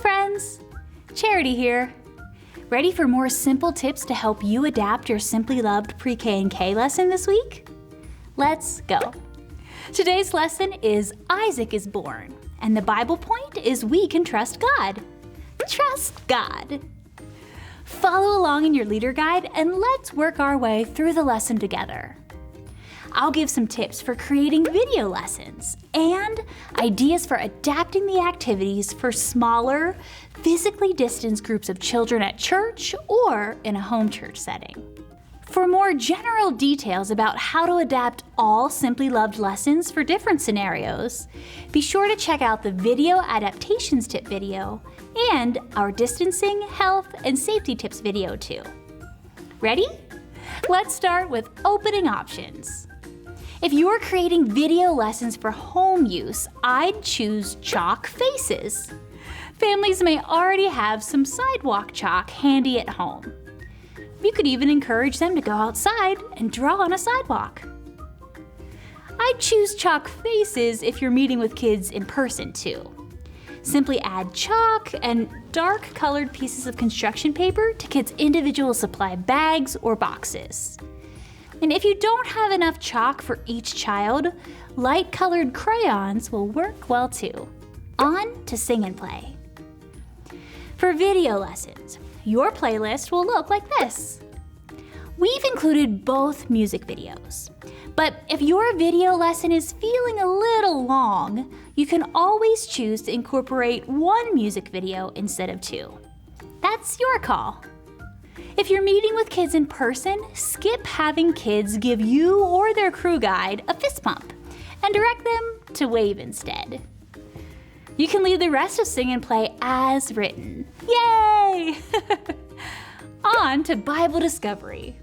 friends! Charity here. Ready for more simple tips to help you adapt your Simply Loved Pre-K and K lesson this week? Let's go. Today's lesson is Isaac is born, and the Bible point is we can trust God. Trust God. Follow along in your leader guide and let's work our way through the lesson together. I'll give some tips for creating video lessons and ideas for adapting the activities for smaller, physically distanced groups of children at church or in a home church setting. For more general details about how to adapt all Simply Loved lessons for different scenarios, be sure to check out the video adaptations tip video and our distancing, health, and safety tips video too. Ready? Let's start with opening options. If you're creating video lessons for home use, I'd choose chalk faces. Families may already have some sidewalk chalk handy at home. You could even encourage them to go outside and draw on a sidewalk. I'd choose chalk faces if you're meeting with kids in person too. Simply add chalk and dark colored pieces of construction paper to kids' individual supply bags or boxes. And if you don't have enough chalk for each child, light colored crayons will work well too. On to sing and play. For video lessons, your playlist will look like this. We've included both music videos, but if your video lesson is feeling a little long, you can always choose to incorporate one music video instead of two. That's your call. If you're meeting with kids in person, skip having kids give you or their crew guide a fist pump and direct them to wave instead. You can leave the rest of Sing and Play as written. Yay! On to Bible discovery.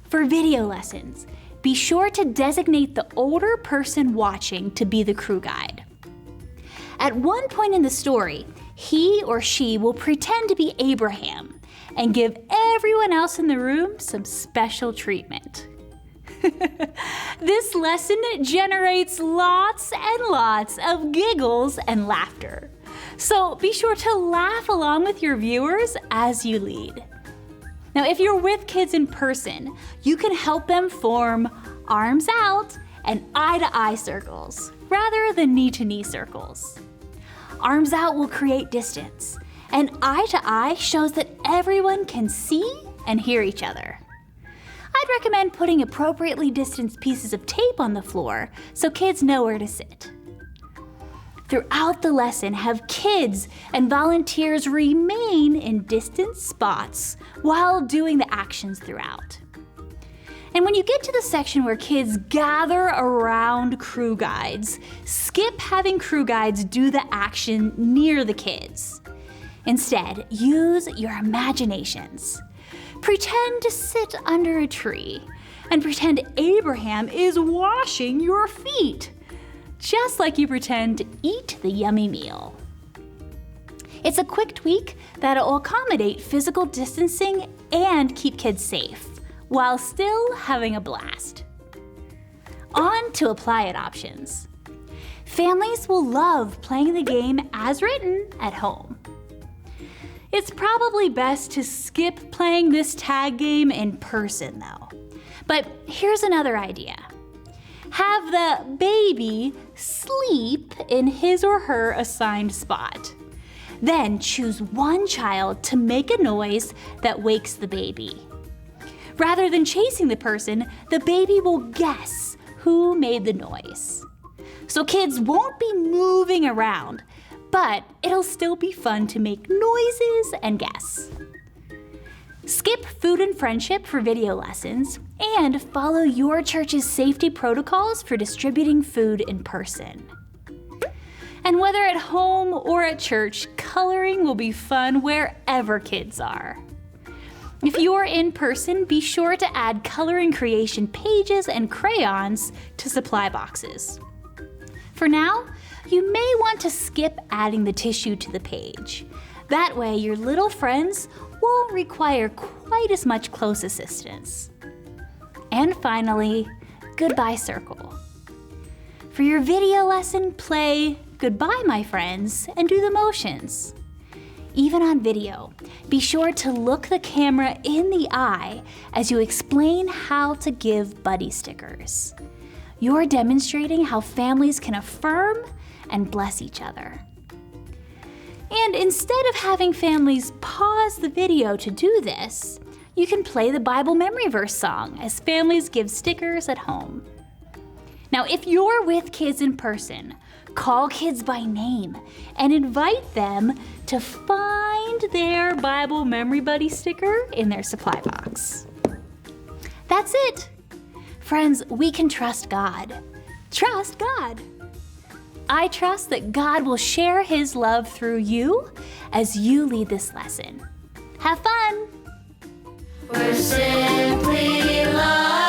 For video lessons, be sure to designate the older person watching to be the crew guide. At one point in the story, he or she will pretend to be Abraham and give everyone else in the room some special treatment. This lesson generates lots and lots of giggles and laughter. So be sure to laugh along with your viewers as you lead. Now, if you're with kids in person, you can help them form arms out and eye-to-eye circles rather than knee-to-knee circles. Arms out will create distance, and eye-to-eye shows that everyone can see and hear each other. I'd recommend putting appropriately distanced pieces of tape on the floor so kids know where to sit. Throughout the lesson, have kids and volunteers remain in distant spots while doing the actions throughout. And when you get to the section where kids gather around crew guides, skip having crew guides do the action near the kids. Instead, use your imaginations. Pretend to sit under a tree and pretend Abraham is washing your feet, just like you pretend to eat the yummy meal. It's a quick tweak that'll accommodate physical distancing and keep kids safe, while still having a blast. On to apply it options. Families will love playing the game as written at home. It's probably best to skip playing this tag game in person though. But here's another idea. Have the baby sleep in his or her assigned spot. Then choose one child to make a noise that wakes the baby. Rather than chasing the person, the baby will guess who made the noise. So kids won't be moving around, but it'll still be fun to make noises and guess. Skip food and friendship for video lessons and follow your church's safety protocols for distributing food in person. And whether at home or at church, coloring will be fun wherever kids are. If you're in person, be sure to add coloring creation pages and crayons to supply boxes. For now, you may want to skip adding the tissue to the page. That way, your little friends won't require quite as much close assistance. And finally, goodbye circle. For your video lesson, play Goodbye My Friends and do the motions. even on video, be sure to look the camera in the eye as you explain how to give buddy stickers. You're demonstrating how families can affirm and bless each other. And instead of having families pause the video to do this, you can play the Bible memory verse song as families give stickers at home. Now, if you're with kids in person, call kids by name and invite them to find their Bible Memory Buddy sticker in their supply box. That's it. Friends, we can trust God. Trust God. I trust that God will share His love through you as you lead this lesson. Have fun. We're simply loved.